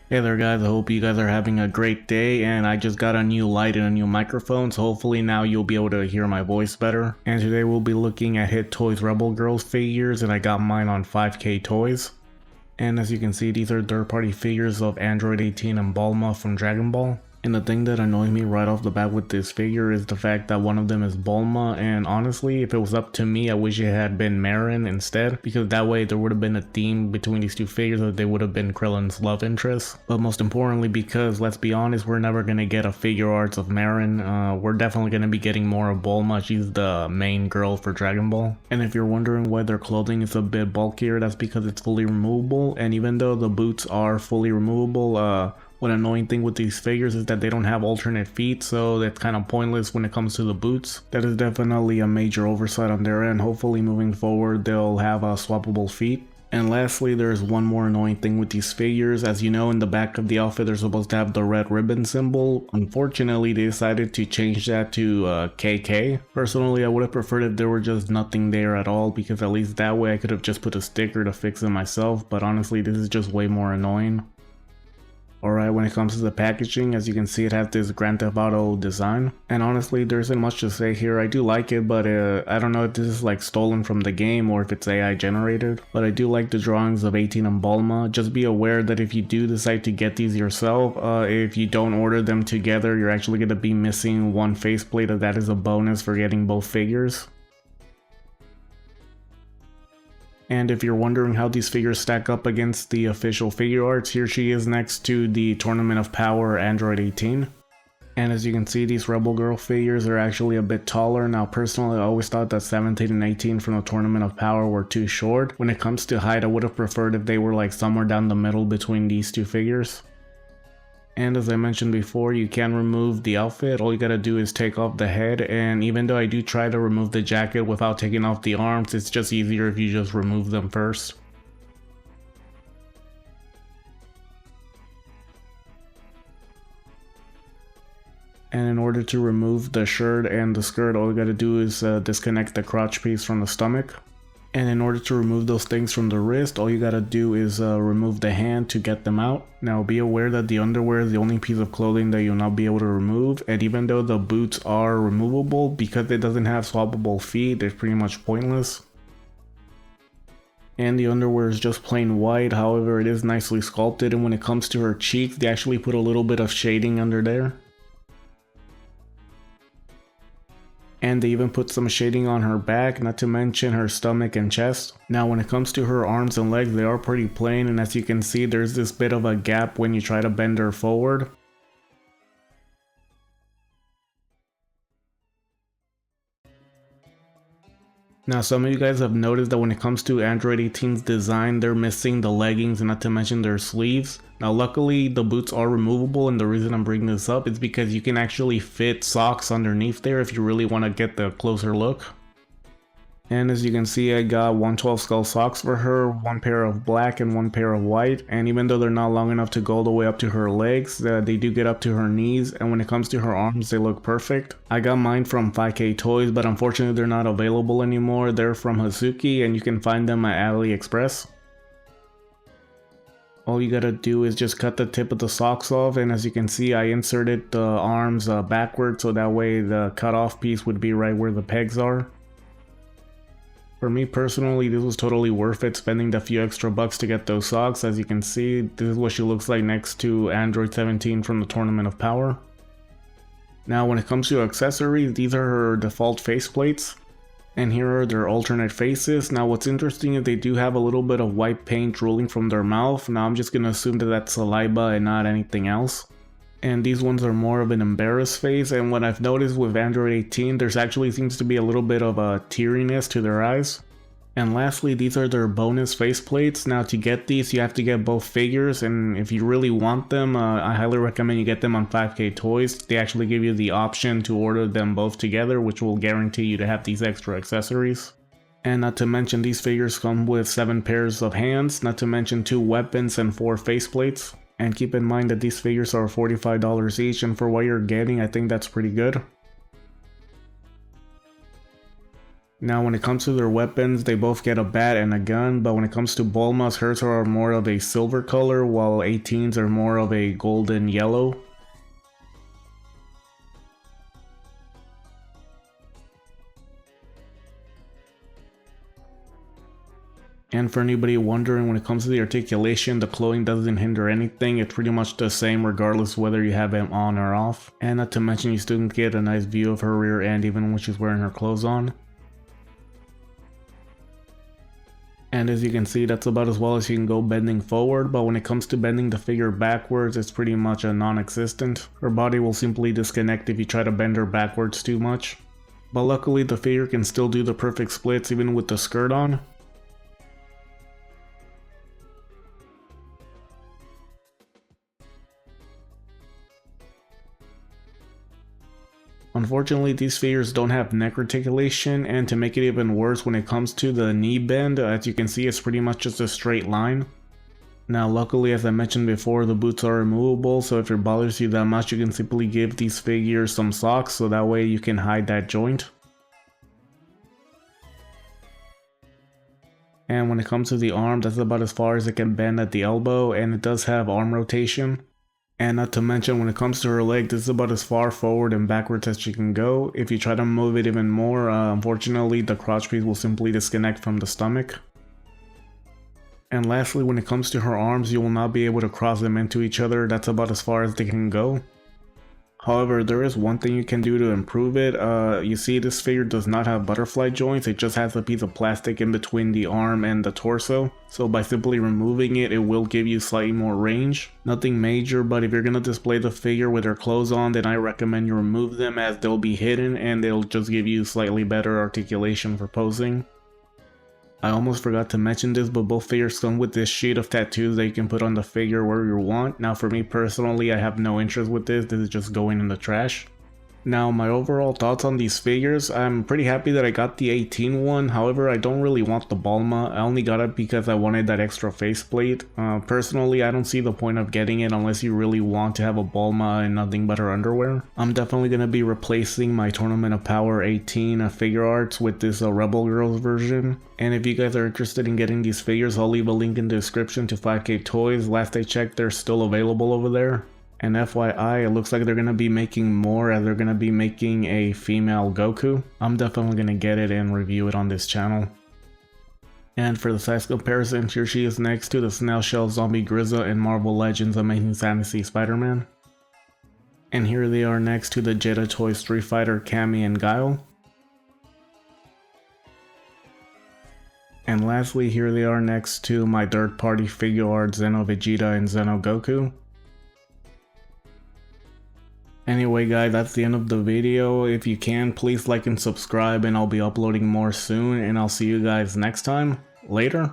Hey there guys, I hope you guys are having a great day, and I just got a new light and a new microphone, so hopefully now you'll be able to hear my voice better. And today we'll be looking at HITToys Rebel Girls figures, and I got mine on 5K Toys. And as you can see, these are third-party figures of Android 18 and Bulma from Dragon Ball. And the thing that annoys me right off the bat with this figure is the fact that one of them is Bulma, and honestly, if it was up to me, I wish it had been Marin instead, because that way there would have been a theme between these two figures, that they would have been Krillin's love interest. But most importantly, because let's be honest, we're never going to get a figure arts of Marin. We're definitely going to be getting more of Bulma. She's the main girl for Dragon Ball. And if you're wondering why their clothing is a bit bulkier, that's because it's fully removable, and even though the boots are fully removable, one annoying thing with these figures is that they don't have alternate feet, so that's kind of pointless when it comes to the boots. That is definitely a major oversight on their end. Hopefully moving forward they'll have swappable feet. And lastly, there's one more annoying thing with these figures. As you know, in the back of the outfit they're supposed to have the red ribbon symbol. Unfortunately, they decided to change that to KK. Personally, I would have preferred if there were just nothing there at all, because at least that way I could have just put a sticker to fix it myself, but honestly this is just way more annoying. Alright, when it comes to the packaging, as you can see, it has this Grand Theft Auto design. And honestly, there isn't much to say here. I do like it, but I don't know if this is like stolen from the game or if it's AI generated. But I do like the drawings of 18 and Bulma. Just be aware that if you do decide to get these yourself, if you don't order them together, you're actually going to be missing one faceplate, and that is a bonus for getting both figures. And if you're wondering how these figures stack up against the official figure arts, here she is next to the Tournament of Power Android 18. And as you can see, these Rebel Girl figures are actually a bit taller. Now personally, I always thought that 17 and 18 from the Tournament of Power were too short. When it comes to height, I would have preferred if they were like somewhere down the middle between these two figures. And as I mentioned before, you can remove the outfit. All you gotta do is take off the head, and even though I do try to remove the jacket without taking off the arms, it's just easier if you just remove them first. And in order to remove the shirt and the skirt, all you gotta do is disconnect the crotch piece from the stomach. And in order to remove those things from the wrist, all you gotta do is remove the hand to get them out. Now be aware that the underwear is the only piece of clothing that you'll not be able to remove, and even though the boots are removable, because it doesn't have swappable feet, they're pretty much pointless. And the underwear is just plain white, however it is nicely sculpted, and when it comes to her cheeks, they actually put a little bit of shading under there. And they even put some shading on her back, not to mention her stomach and chest. Now when it comes to her arms and legs, they are pretty plain, and as you can see, there's this bit of a gap when you try to bend her forward. Now some of you guys have noticed that when it comes to Android 18's design, they're missing the leggings and not to mention their sleeves. Now luckily the boots are removable, and the reason I'm bringing this up is because you can actually fit socks underneath there if you really want to get the closer look. And as you can see, I got 112 skull socks for her, one pair of black and one pair of white, and even though they're not long enough to go all the way up to her legs, they do get up to her knees, and when it comes to her arms, they look perfect. I got mine from 5K Toys, but unfortunately they're not available anymore. They're from Hazuki, and you can find them at AliExpress. All you gotta do is just cut the tip of the socks off, and as you can see, I inserted the arms backwards, so that way the cut off piece would be right where the pegs are. For me personally, this was totally worth it, spending the few extra bucks to get those socks. As you can see, this is what she looks like next to Android 17 from the Tournament of Power. Now when it comes to accessories, these are her default faceplates. And here are their alternate faces. Now what's interesting is they do have a little bit of white paint rolling from their mouth. Now I'm just gonna assume that that's saliva and not anything else. And these ones are more of an embarrassed face, and what I've noticed with Android 18, there's actually seems to be a little bit of a teariness to their eyes. And lastly, these are their bonus faceplates. Now to get these, you have to get both figures, and if you really want them, I highly recommend you get them on 5K Toys. They actually give you the option to order them both together, which will guarantee you to have these extra accessories. And not to mention, these figures come with 7 pairs of hands, not to mention 2 weapons and 4 faceplates. And keep in mind that these figures are $45 each, and for what you're getting, I think that's pretty good. Now when it comes to their weapons, they both get a bat and a gun, but when it comes to Bulma's, hers are more of a silver color, while 18's are more of a golden yellow. And for anybody wondering, when it comes to the articulation, the clothing doesn't hinder anything. It's pretty much the same regardless whether you have it on or off. And not to mention, you still can get a nice view of her rear end even when she's wearing her clothes on. And as you can see, that's about as well as you can go bending forward, but when it comes to bending the figure backwards, it's pretty much a non-existent. Her body will simply disconnect if you try to bend her backwards too much. But luckily the figure can still do the perfect splits even with the skirt on. Unfortunately, these figures don't have neck articulation, and to make it even worse, when it comes to the knee bend, as you can see, it's pretty much just a straight line. Now luckily, as I mentioned before, the boots are removable, so if it bothers you that much, you can simply give these figures some socks, so that way you can hide that joint. And when it comes to the arm, that's about as far as it can bend at the elbow, and it does have arm rotation. And not to mention, when it comes to her leg, this is about as far forward and backwards as she can go. If you try to move it even more, unfortunately the crotch piece will simply disconnect from the stomach. And lastly, when it comes to her arms, you will not be able to cross them into each other. That's about as far as they can go. However, there is one thing you can do to improve it. You see, this figure does not have butterfly joints, it just has a piece of plastic in between the arm and the torso. So by simply removing it, it will give you slightly more range. Nothing major, but if you're going to display the figure with her clothes on, then I recommend you remove them, as they'll be hidden and they'll just give you slightly better articulation for posing. I almost forgot to mention this, but both figures come with this sheet of tattoos that you can put on the figure where you want. Now for me personally, I have no interest with this is just going in the trash. Now my overall thoughts on these figures, I'm pretty happy that I got the 18 one, however I don't really want the Bulma. I only got it because I wanted that extra faceplate. Personally, I don't see the point of getting it unless you really want to have a Bulma and nothing but her underwear. I'm definitely going to be replacing my Tournament of Power 18 figure arts with this Rebel Girls version. And if you guys are interested in getting these figures, I'll leave a link in the description to HITToys. Last I checked, they're still available over there. And FYI, it looks like they're going to be making more, as they're going to be making a female Goku. I'm definitely going to get it and review it on this channel. And for the size comparison, here she is next to the Snail Shell Zombie Grizza in Marvel Legends Amazing Fantasy Spider-Man. And here they are next to the HITToys Street Fighter Cammy and Guile. And lastly, here they are next to my third-party figure art Xeno Vegeta and Xeno Goku. Anyway guys, that's the end of the video. If you can, please like and subscribe, and I'll be uploading more soon, and I'll see you guys next time. Later.